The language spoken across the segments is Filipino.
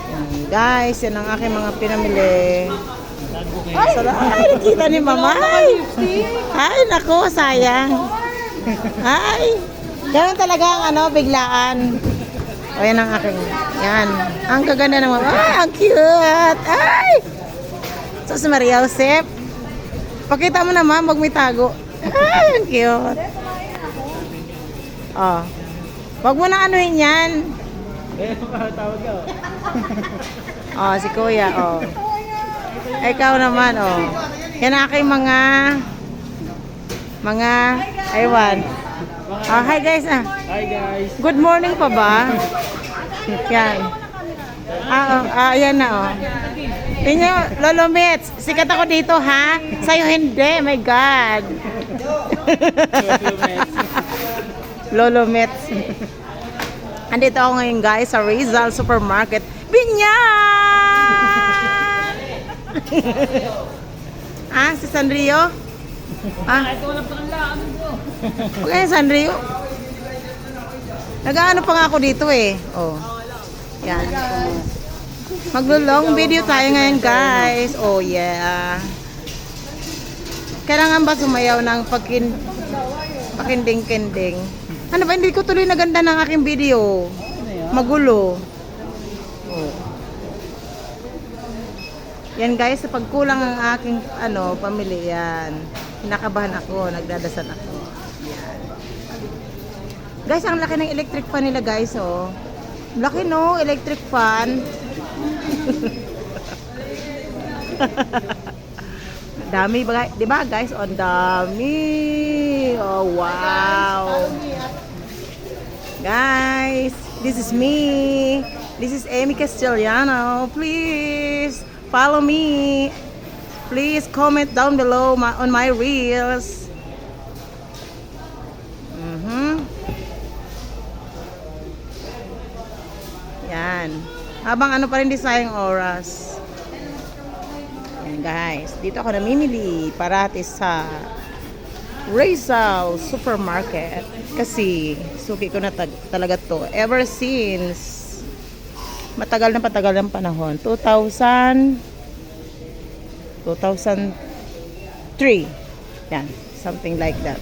Yan, guys, yan ang aking mga pinamili. Ay, nakita ni Mama. Ay, naku, sayang. Ay, ganun talaga ang biglaan. O, yan ang aking. Yan. Ang gaganda ng Mama. Ay, ang cute. Ay! So, si Maria Josep. Pakita mo naman, wag may tago. Ay, ang cute. Oh. Wag mo na anuhin yan. Tawag ka. Oh, si Kuya, oh. Ikaw naman, oh. Yan aking mga aywan. Oh, hi guys, ah. Hi guys. Good morning pa ba? Yan. Ayan na, oh. Tingnan, Lolo Mets, sikat ako dito, ha? Sa'yo hindi, my God. Lolo Mets. Andito ako ngayon, guys, sa Rizal Supermarket. Binyan! Si Sanrio? Ito wala pa ng laan ko. Okay, Sanrio. Nag-ano pa nga ako dito eh. Oh. Yan. Maglo-long video tayo ngayon, guys. Oh, yeah. Kailangan ba sumayaw ng pakinding-kinding? Ano ba, hindi ko tuloy naganda ng aking video. Magulo. Oh. Yan guys, sa pagkulang ang aking pamili yan. Kinakabahan ako, nagdadasan ako. Yan. Guys, ang laki ng electric fan nila guys, oh. Laki no, electric fan. Dami ba, 'di ba guys? Oh, dami. Oh, wow. Guys, this is me. This is Amy Castellano. Please follow me. Please comment down below on my reels. Yan. Habang pa rin di sayang oras. Yan guys. Dito ako namimili parati sa Rizal Supermarket. Kasi suki ko na talaga to. Ever since matagal ng panahon. 2003. Yan. Something like that.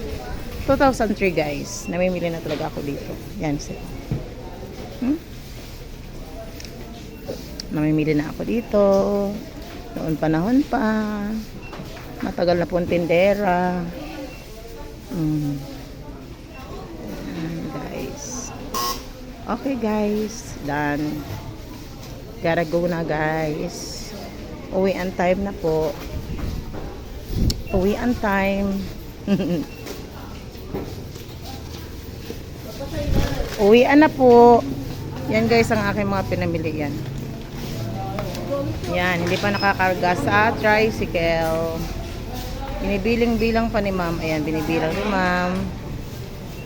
2003 guys. Namimili na talaga ako dito. Yan. Namimili na ako dito. Noon panahon pa. Matagal na pong tindera. Guys. Okay guys. Done. Gotta go na guys. Uwian time na po. Uwian time. Uwian na po. Yan guys ang aking mga pinamili yan. Yan, hindi pa nakakarga sa tricycle. Binibilang-bilang pa ni ma'am. Ayan, binibilang ni ma'am.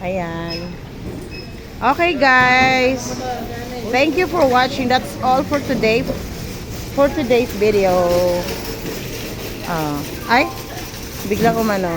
Ayan. Okay guys. Thank you for watching. That's all for today. For today's video. Ay, biglang umano.